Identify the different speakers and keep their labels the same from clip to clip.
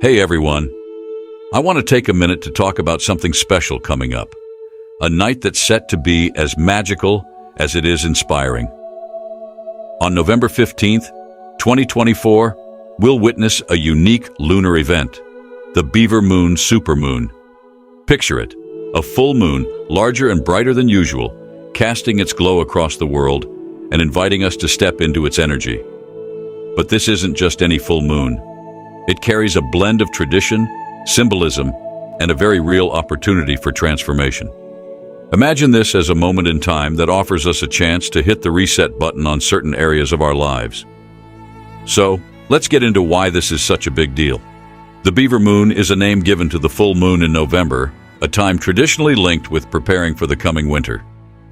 Speaker 1: Hey everyone, I want to take a minute to talk about something special coming up. A night that's set to be as magical as it is inspiring. On November 15th, 2024, we'll witness a unique lunar event, the Beaver Moon Supermoon. Picture it, a full moon, larger and brighter than usual, casting its glow across the world and inviting us to step into its energy. But this isn't just any full moon. It carries a blend of tradition, symbolism, and a very real opportunity for transformation. Imagine this as a moment in time that offers us a chance to hit the reset button on certain areas of our lives. So, let's get into why this is such a big deal. The Beaver Moon is a name given to the full moon in November, a time traditionally linked with preparing for the coming winter.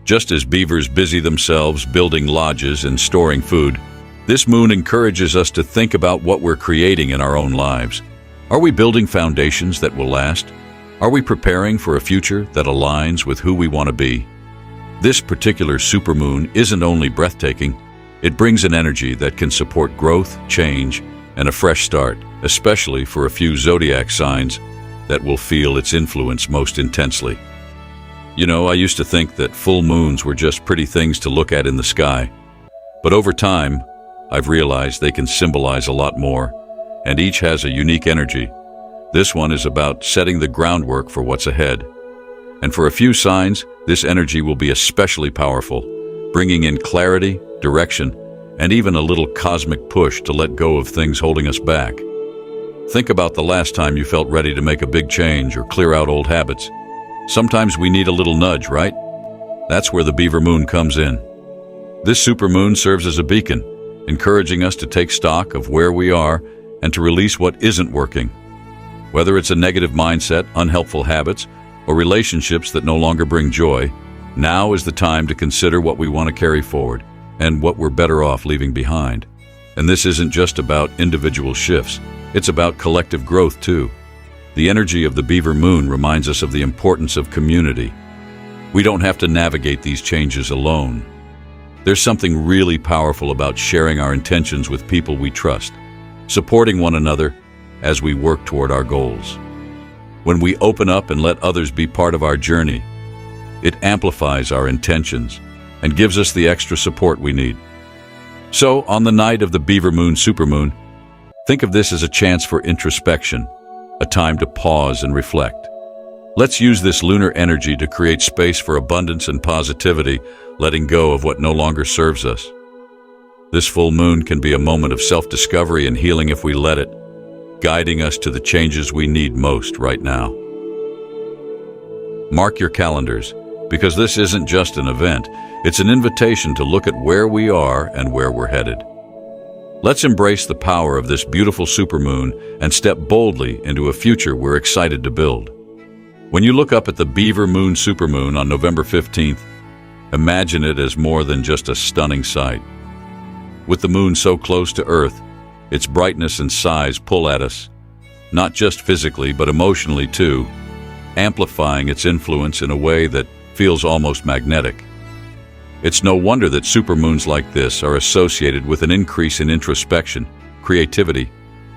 Speaker 1: Just as beavers busy themselves building lodges and storing food, this moon encourages us to think about what we're creating in our own lives. Are we building foundations that will last? Are we preparing for a future that aligns with who we want to be? This particular supermoon isn't only breathtaking, it brings an energy that can support growth, change, and a fresh start, especially for a few Zodiac signs that will feel its influence most intensely. You know, I used to think that full moons were just pretty things to look at in the sky, but over time, I've realized they can symbolize a lot more, and each has a unique energy. This one is about setting the groundwork for what's ahead. And for a few signs, this energy will be especially powerful, bringing in clarity, direction, and even a little cosmic push to let go of things holding us back. Think about the last time you felt ready to make a big change or clear out old habits. Sometimes we need a little nudge, right? That's where the Beaver Moon comes in. This supermoon serves as a beacon, encouraging us to take stock of where we are and to release what isn't working. Whether it's a negative mindset, unhelpful habits, or relationships that no longer bring joy, now is the time to consider what we want to carry forward and what we're better off leaving behind. And this isn't just about individual shifts, it's about collective growth too. The energy of the Beaver Moon reminds us of the importance of community. We don't have to navigate these changes alone. There's something really powerful about sharing our intentions with people we trust, supporting one another as we work toward our goals. When we open up and let others be part of our journey, it amplifies our intentions and gives us the extra support we need. So, on the night of the Beaver Moon Supermoon, think of this as a chance for introspection, a time to pause and reflect. Let's use this lunar energy to create space for abundance and positivity, letting go of what no longer serves us. This full moon can be a moment of self-discovery and healing if we let it, guiding us to the changes we need most right now. Mark your calendars, because this isn't just an event, it's an invitation to look at where we are and where we're headed. Let's embrace the power of this beautiful supermoon and step boldly into a future we're excited to build. When you look up at the Beaver Moon Supermoon on November 15th, imagine it as more than just a stunning sight. With the moon so close to Earth, its brightness and size pull at us, not just physically but emotionally too, amplifying its influence in a way that feels almost magnetic. It's no wonder that supermoons like this are associated with an increase in introspection, creativity,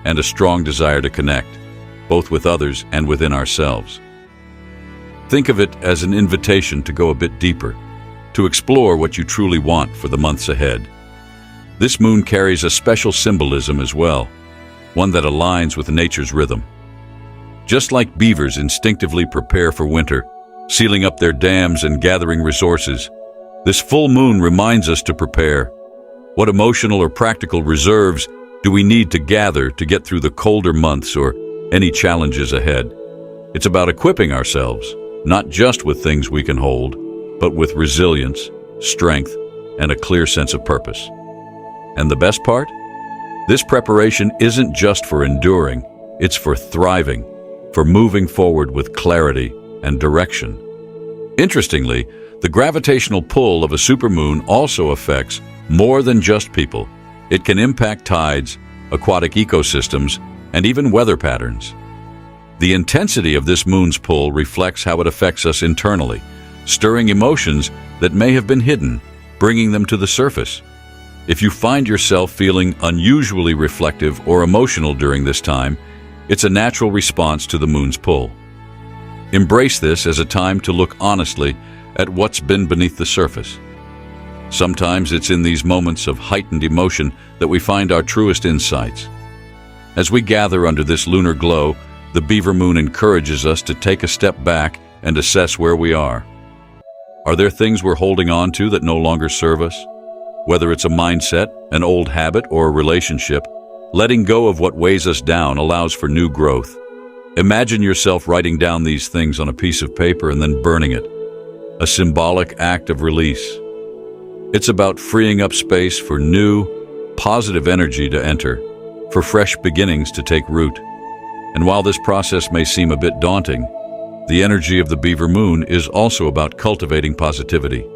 Speaker 1: and a strong desire to connect, both with others and within ourselves. Think of it as an invitation to go a bit deeper, to explore what you truly want for the months ahead. This moon carries a special symbolism as well, one that aligns with nature's rhythm. Just like beavers instinctively prepare for winter, sealing up their dams and gathering resources, this full moon reminds us to prepare. What emotional or practical reserves do we need to gather to get through the colder months or any challenges ahead? It's about equipping ourselves, not just with things we can hold, but with resilience, strength, and a clear sense of purpose. And the best part? This preparation isn't just for enduring, it's for thriving, for moving forward with clarity and direction. Interestingly, the gravitational pull of a supermoon also affects more than just people. It can impact tides, aquatic ecosystems, and even weather patterns. The intensity of this moon's pull reflects how it affects us internally, stirring emotions that may have been hidden bringing them to the surface. If you find yourself feeling unusually reflective or emotional during this time, it's a natural response to the moon's pull. Embrace this as a time to look honestly at what's been beneath the surface. Sometimes it's in these moments of heightened emotion that we find our truest insights. As we gather under this lunar glow, the Beaver Moon encourages us to take a step back and assess where we are. Are there things we're holding on to that no longer serve us? Whether it's a mindset, an old habit, or a relationship, letting go of what weighs us down allows for new growth. Imagine yourself writing down these things on a piece of paper and then burning it, a symbolic act of release. It's about freeing up space for new, positive energy to enter, for fresh beginnings to take root. And while this process may seem a bit daunting, the energy of the Beaver Moon is also about cultivating positivity.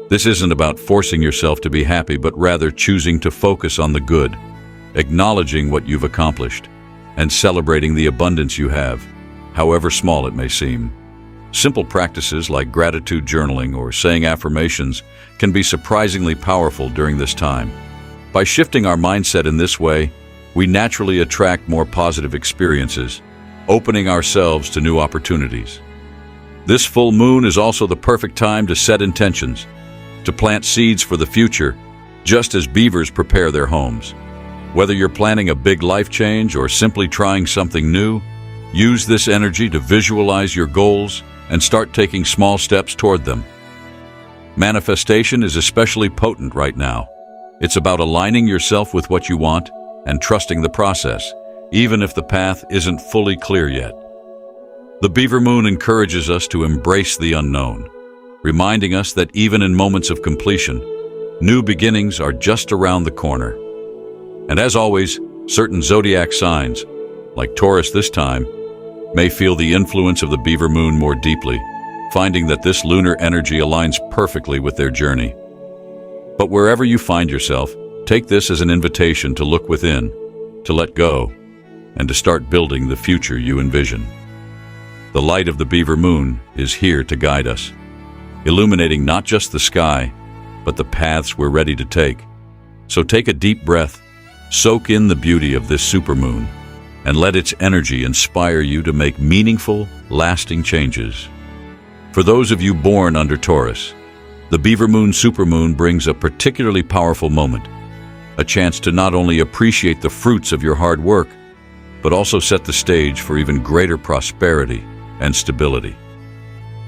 Speaker 1: This isn't about forcing yourself to be happy, but rather choosing to focus on the good, acknowledging what you've accomplished, and celebrating the abundance you have, however small it may seem. Simple practices like gratitude journaling or saying affirmations can be surprisingly powerful during this time. By shifting our mindset in this way, we naturally attract more positive experiences, opening ourselves to new opportunities. This full moon is also the perfect time to set intentions, to plant seeds for the future, just as beavers prepare their homes. Whether you're planning a big life change or simply trying something new, use this energy to visualize your goals and start taking small steps toward them. Manifestation is especially potent right now. It's about aligning yourself with what you want and trusting the process, even if the path isn't fully clear yet. The Beaver Moon encourages us to embrace the unknown, reminding us that even in moments of completion, new beginnings are just around the corner. And as always, certain zodiac signs, like Taurus this time, may feel the influence of the Beaver Moon more deeply, finding that this lunar energy aligns perfectly with their journey. But wherever you find yourself, take this as an invitation to look within, to let go, and to start building the future you envision. The light of the Beaver Moon is here to guide us, illuminating not just the sky, but the paths we're ready to take. So take a deep breath, soak in the beauty of this supermoon, and let its energy inspire you to make meaningful, lasting changes. For those of you born under Taurus, the Beaver Moon Supermoon brings a particularly powerful moment, a chance to not only appreciate the fruits of your hard work, but also set the stage for even greater prosperity and stability.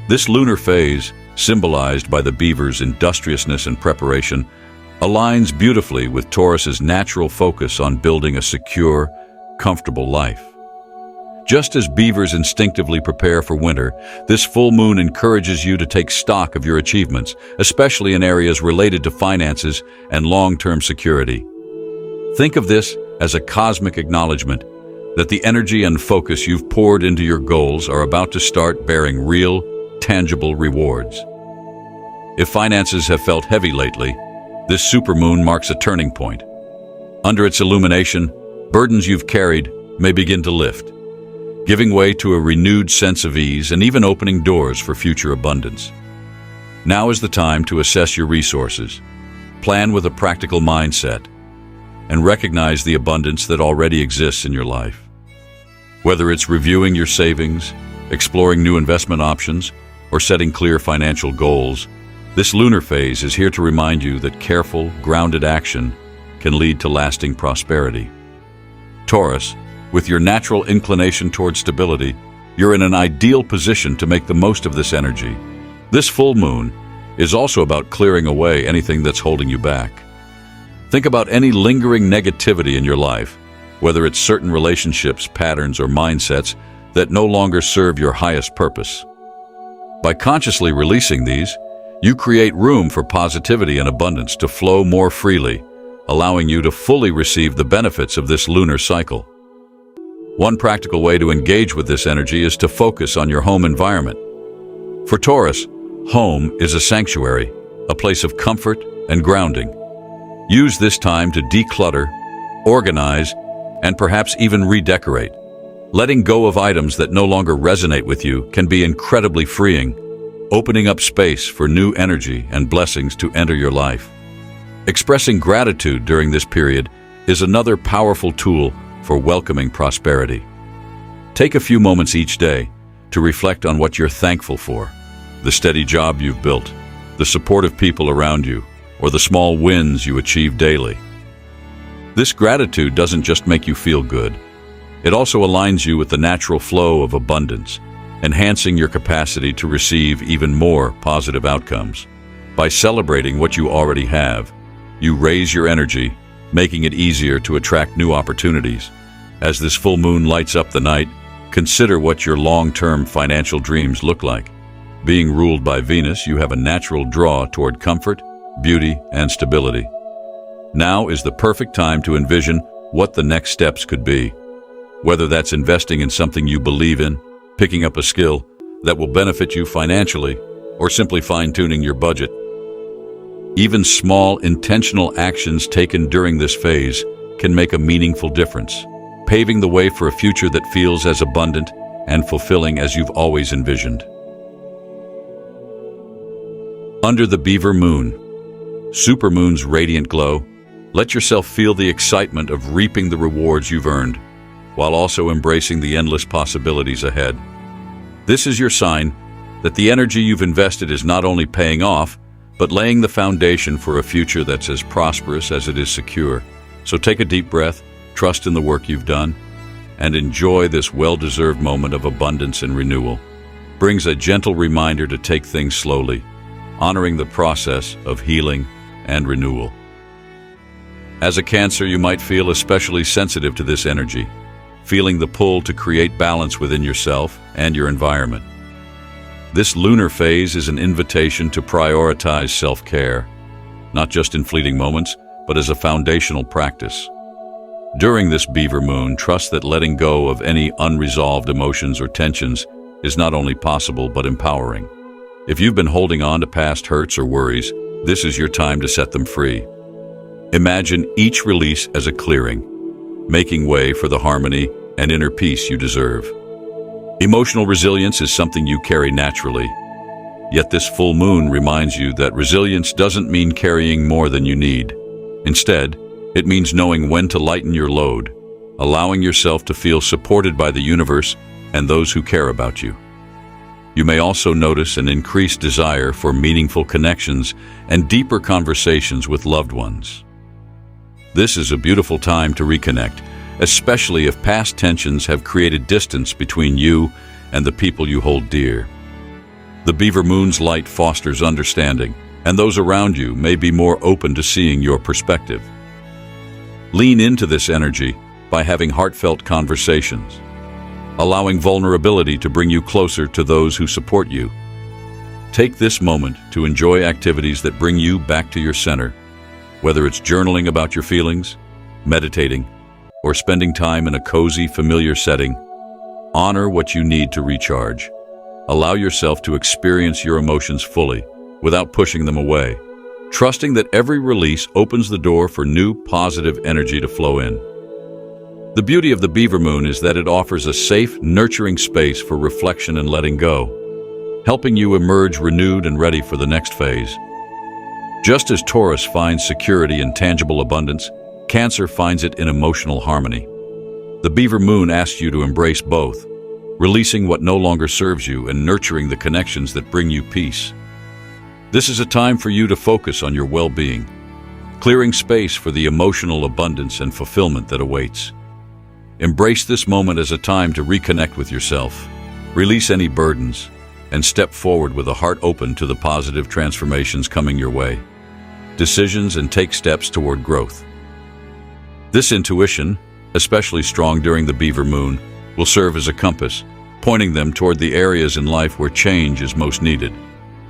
Speaker 1: This lunar phase, symbolized by the beaver's industriousness and preparation, aligns beautifully with Taurus's natural focus on building a secure, comfortable life. Just as beavers instinctively prepare for winter, this full moon encourages you to take stock of your achievements, especially in areas related to finances and long-term security. Think of this as a cosmic acknowledgement that the energy and focus you've poured into your goals are about to start bearing real, tangible rewards. If finances have felt heavy lately, this supermoon marks a turning point. Under its illumination, burdens you've carried may begin to lift, giving way to a renewed sense of ease and even opening doors for future abundance. Now is the time to assess your resources, plan with a practical mindset, and recognize the abundance that already exists in your life. Whether it's reviewing your savings, exploring new investment options, or setting clear financial goals, this lunar phase is here to remind you that careful, grounded action can lead to lasting prosperity. Taurus, with your natural inclination toward stability, you're in an ideal position to make the most of this energy. This full moon is also about clearing away anything that's holding you back. Think about any lingering negativity in your life, whether it's certain relationships, patterns, or mindsets that no longer serve your highest purpose. By consciously releasing these, you create room for positivity and abundance to flow more freely, allowing you to fully receive the benefits of this lunar cycle. One practical way to engage with this energy is to focus on your home environment. For Taurus, home is a sanctuary, a place of comfort and grounding. Use this time to declutter, organize, and perhaps even redecorate. Letting go of items that no longer resonate with you can be incredibly freeing, opening up space for new energy and blessings to enter your life. Expressing gratitude during this period is another powerful tool for welcoming prosperity. Take a few moments each day to reflect on what you're thankful for: the steady job you've built, the support of people around you, or the small wins you achieve daily. This gratitude doesn't just make you feel good. It also aligns you with the natural flow of abundance, enhancing your capacity to receive even more positive outcomes. By celebrating what you already have, you raise your energy, making it easier to attract new opportunities. As this full moon lights up the night, consider what your long-term financial dreams look like. Being ruled by Venus, you have a natural draw toward comfort, beauty, and stability. Now is the perfect time to envision what the next steps could be. Whether that's investing in something you believe in, picking up a skill that will benefit you financially, or simply fine-tuning your budget. Even small, intentional actions taken during this phase can make a meaningful difference, paving the way for a future that feels as abundant and fulfilling as you've always envisioned. Under the Beaver Moon Supermoon's radiant glow, let yourself feel the excitement of reaping the rewards you've earned, while also embracing the endless possibilities ahead. This is your sign that the energy you've invested is not only paying off, but laying the foundation for a future that's as prosperous as it is secure. So take a deep breath, trust in the work you've done, and enjoy this well-deserved moment of abundance and renewal. Brings a gentle reminder to take things slowly, honoring the process of healing and renewal. As a Cancer, you might feel especially sensitive to this energy, feeling the pull to create balance within yourself and your environment. This lunar phase is an invitation to prioritize self-care, not just in fleeting moments, but as a foundational practice. During this Beaver Moon, trust that letting go of any unresolved emotions or tensions is not only possible but empowering. If you've been holding on to past hurts or worries, this is your time to set them free. Imagine each release as a clearing, making way for the harmony and inner peace you deserve. Emotional resilience is something you carry naturally, yet this full moon reminds you that resilience doesn't mean carrying more than you need. Instead, it means knowing when to lighten your load, allowing yourself to feel supported by the universe and those who care about you. You may also notice an increased desire for meaningful connections and deeper conversations with loved ones. This is a beautiful time to reconnect, especially if past tensions have created distance between you and the people you hold dear. The Beaver Moon's light fosters understanding, and those around you may be more open to seeing your perspective. Lean into this energy by having heartfelt conversations, allowing vulnerability to bring you closer to those who support you. Take this moment to enjoy activities that bring you back to your center, whether it's journaling about your feelings, meditating, or spending time in a cozy, familiar setting. Honor what you need to recharge. Allow yourself to experience your emotions fully, without pushing them away, trusting that every release opens the door for new, positive energy to flow in. The beauty of the Beaver Moon is that it offers a safe, nurturing space for reflection and letting go, helping you emerge renewed and ready for the next phase. Just as Taurus finds security in tangible abundance, Cancer finds it in emotional harmony. The Beaver Moon asks you to embrace both, releasing what no longer serves you and nurturing the connections that bring you peace. This is a time for you to focus on your well-being, clearing space for the emotional abundance and fulfillment that awaits. Embrace this moment as a time to reconnect with yourself, release any burdens, and step forward with a heart open to the positive transformations coming your way. Decisions and take steps toward growth. This intuition, especially strong during the Beaver Moon, will serve as a compass, pointing them toward the areas in life where change is most needed.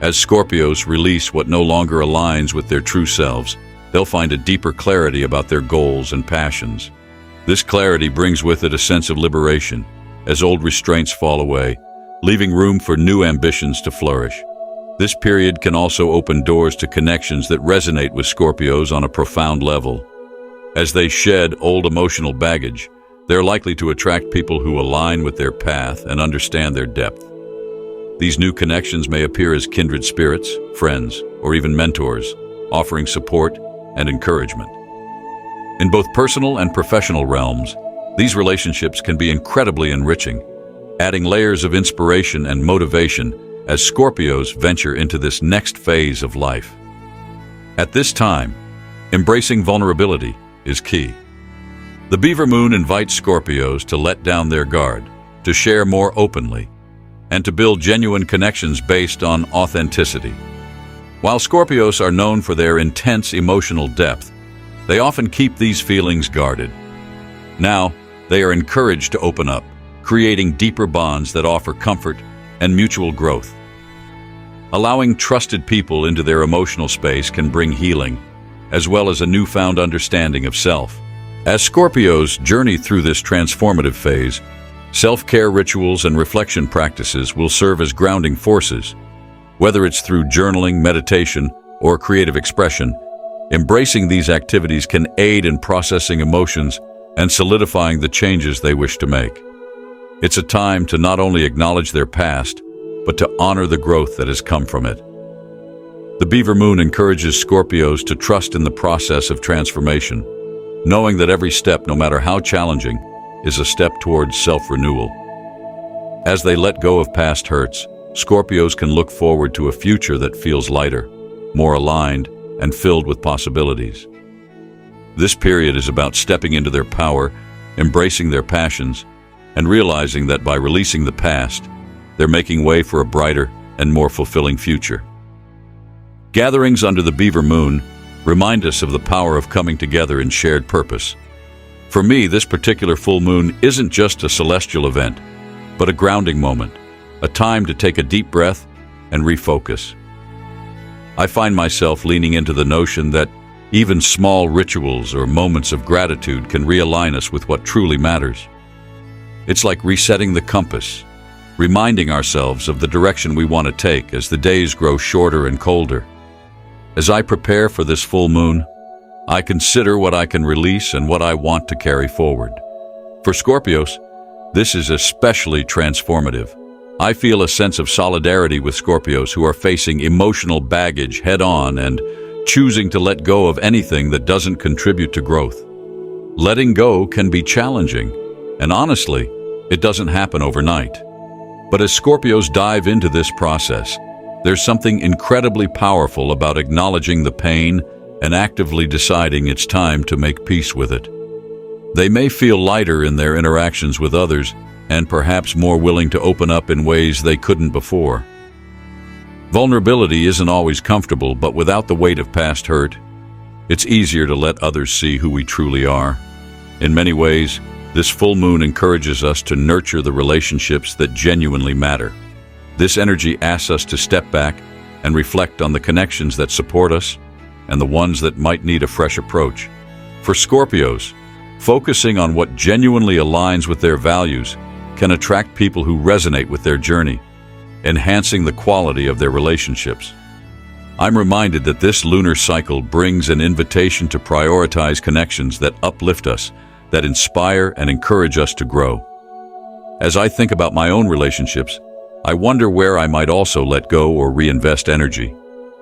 Speaker 1: As Scorpios release what no longer aligns with their true selves, they'll find a deeper clarity about their goals and passions. This clarity brings with it a sense of liberation, as old restraints fall away, leaving room for new ambitions to flourish. This period can also open doors to connections that resonate with Scorpios on a profound level. As they shed old emotional baggage, they're likely to attract people who align with their path and understand their depth. These new connections may appear as kindred spirits, friends, or even mentors, offering support and encouragement. In both personal and professional realms, these relationships can be incredibly enriching, adding layers of inspiration and motivation as Scorpios venture into this next phase of life. At this time, embracing vulnerability is key. The Beaver Moon invites Scorpios to let down their guard, to share more openly, and to build genuine connections based on authenticity. While Scorpios are known for their intense emotional depth, they often keep these feelings guarded. Now, they are encouraged to open up, creating deeper bonds that offer comfort and mutual growth. Allowing trusted people into their emotional space can bring healing, as well as a newfound understanding of self. As Scorpios journey through this transformative phase, self-care rituals and reflection practices will serve as grounding forces. Whether it's through journaling, meditation, or creative expression, embracing these activities can aid in processing emotions and solidifying the changes they wish to make. It's a time to not only acknowledge their past, but to honor the growth that has come from it. The Beaver Moon encourages Scorpios to trust in the process of transformation, knowing that every step, no matter how challenging, is a step towards self-renewal. As they let go of past hurts, Scorpios can look forward to a future that feels lighter, more aligned, and filled with possibilities. This period is about stepping into their power, embracing their passions, and realizing that by releasing the past, they're making way for a brighter and more fulfilling future. Gatherings under the Beaver Moon remind us of the power of coming together in shared purpose. For me, this particular full moon isn't just a celestial event, but a grounding moment, a time to take a deep breath and refocus. I find myself leaning into the notion that even small rituals or moments of gratitude can realign us with what truly matters. It's like resetting the compass, reminding ourselves of the direction we want to take as the days grow shorter and colder. As I prepare for this full moon, I consider what I can release and what I want to carry forward. For Scorpios, this is especially transformative. I feel a sense of solidarity with Scorpios who are facing emotional baggage head-on and choosing to let go of anything that doesn't contribute to growth. Letting go can be challenging, and honestly, it doesn't happen overnight. But as Scorpios dive into this process, there's something incredibly powerful about acknowledging the pain and actively deciding it's time to make peace with it. They may feel lighter in their interactions with others and perhaps more willing to open up in ways they couldn't before. Vulnerability isn't always comfortable, but without the weight of past hurt, it's easier to let others see who we truly are. In many ways, this full moon encourages us to nurture the relationships that genuinely matter. This energy asks us to step back and reflect on the connections that support us and the ones that might need a fresh approach. For Scorpios, focusing on what genuinely aligns with their values can attract people who resonate with their journey, enhancing the quality of their relationships. I'm reminded that this lunar cycle brings an invitation to prioritize connections that uplift us, that inspire and encourage us to grow. As I think about my own relationships, I wonder where I might also let go or reinvest energy,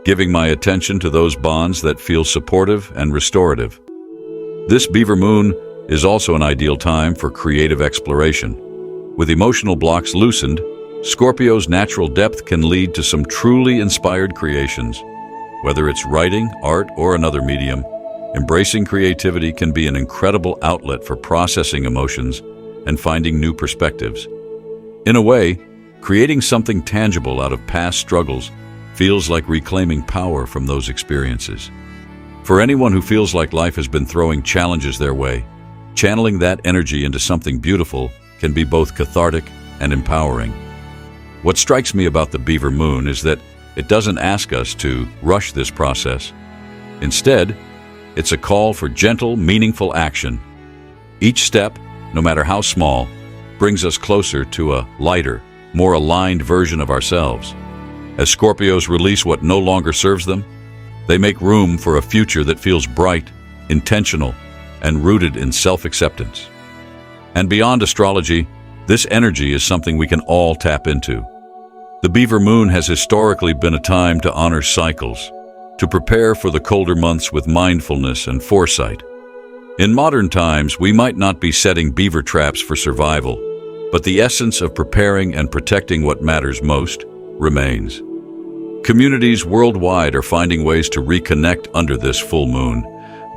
Speaker 1: giving my attention to those bonds that feel supportive and restorative. This Beaver Moon is also an ideal time for creative exploration. With emotional blocks loosened, Scorpio's natural depth can lead to some truly inspired creations. Whether it's writing, art, or another medium, embracing creativity can be an incredible outlet for processing emotions and finding new perspectives. In a way, creating something tangible out of past struggles feels like reclaiming power from those experiences. For anyone who feels like life has been throwing challenges their way, channeling that energy into something beautiful can be both cathartic and empowering. What strikes me about the Beaver Moon is that it doesn't ask us to rush this process. Instead, it's a call for gentle, meaningful action. Each step, no matter how small, brings us closer to a lighter, more aligned version of ourselves. As Scorpios release what no longer serves them, they make room for a future that feels bright, intentional, and rooted in self-acceptance. And beyond astrology, this energy is something we can all tap into. The Beaver Moon has historically been a time to honor cycles, to prepare for the colder months with mindfulness and foresight. In modern times, we might not be setting beaver traps for survival, but the essence of preparing and protecting what matters most remains. Communities worldwide are finding ways to reconnect under this full moon,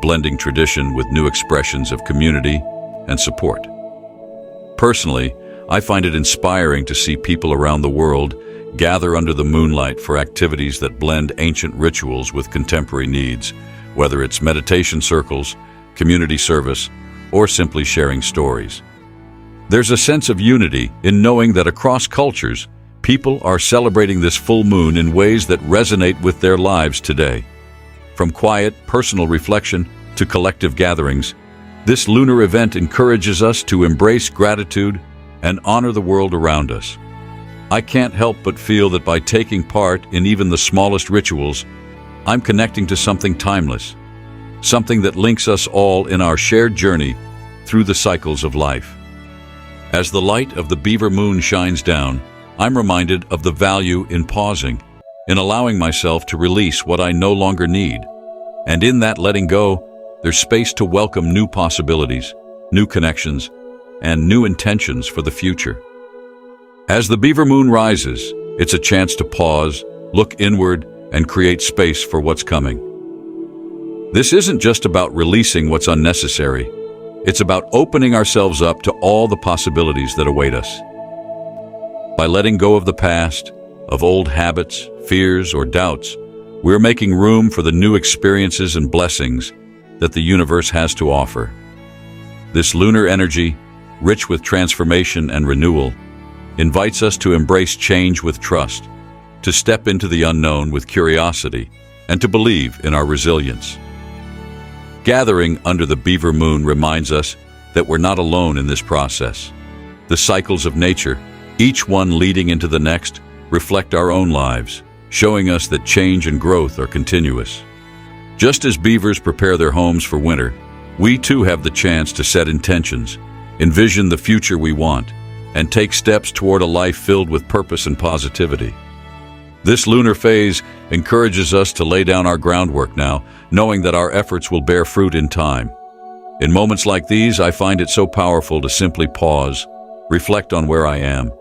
Speaker 1: blending tradition with new expressions of community and support. Personally, I find it inspiring to see people around the world gather under the moonlight for activities that blend ancient rituals with contemporary needs, whether it's meditation circles, community service, or simply sharing stories. There's a sense of unity in knowing that across cultures, people are celebrating this full moon in ways that resonate with their lives today. From quiet, personal reflection to collective gatherings, this lunar event encourages us to embrace gratitude and honor the world around us. I can't help but feel that by taking part in even the smallest rituals, I'm connecting to something timeless, something that links us all in our shared journey through the cycles of life. As the light of the Beaver Moon shines down, I'm reminded of the value in pausing, in allowing myself to release what I no longer need. And in that letting go, there's space to welcome new possibilities, new connections, and new intentions for the future. As the Beaver Moon rises, it's a chance to pause, look inward, and create space for what's coming. This isn't just about releasing what's unnecessary. It's about opening ourselves up to all the possibilities that await us. By letting go of the past, of old habits, fears, or doubts, we're making room for the new experiences and blessings that the universe has to offer. This lunar energy, rich with transformation and renewal, invites us to embrace change with trust, to step into the unknown with curiosity, and to believe in our resilience. Gathering under the Beaver Moon reminds us that we're not alone in this process. The cycles of nature, each one leading into the next, reflect our own lives, showing us that change and growth are continuous. Just as beavers prepare their homes for winter, we too have the chance to set intentions, envision the future we want, and take steps toward a life filled with purpose and positivity. This lunar phase encourages us to lay down our groundwork now, knowing that our efforts will bear fruit in time. In moments like these, I find it so powerful to simply pause, reflect on where I am,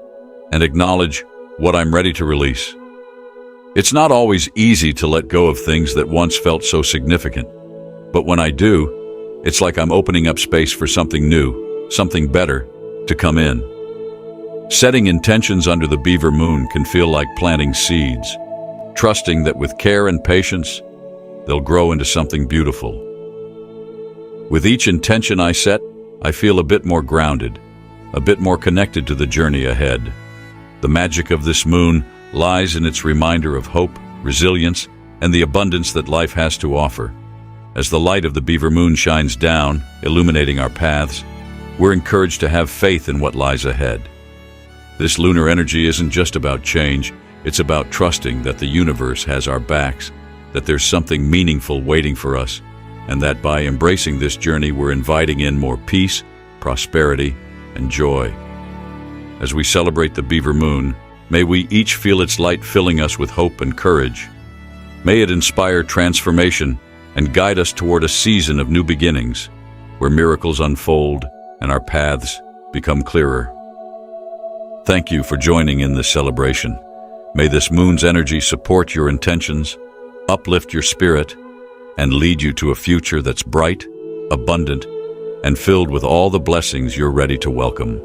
Speaker 1: and acknowledge what I'm ready to release. It's not always easy to let go of things that once felt so significant, but when I do, it's like I'm opening up space for something new, something better, to come in. Setting intentions under the Beaver Moon can feel like planting seeds, trusting that with care and patience, they'll grow into something beautiful. With each intention I set, I feel a bit more grounded, a bit more connected to the journey ahead. The magic of this moon lies in its reminder of hope, resilience, and the abundance that life has to offer. As the light of the Beaver Moon shines down, illuminating our paths, we're encouraged to have faith in what lies ahead. This lunar energy isn't just about change, it's about trusting that the universe has our backs, that there's something meaningful waiting for us, and that by embracing this journey we're inviting in more peace, prosperity, and joy. As we celebrate the Beaver Moon, may we each feel its light filling us with hope and courage. May it inspire transformation and guide us toward a season of new beginnings, where miracles unfold and our paths become clearer. Thank you for joining in this celebration. May this moon's energy support your intentions, uplift your spirit, and lead you to a future that's bright, abundant, and filled with all the blessings you're ready to welcome.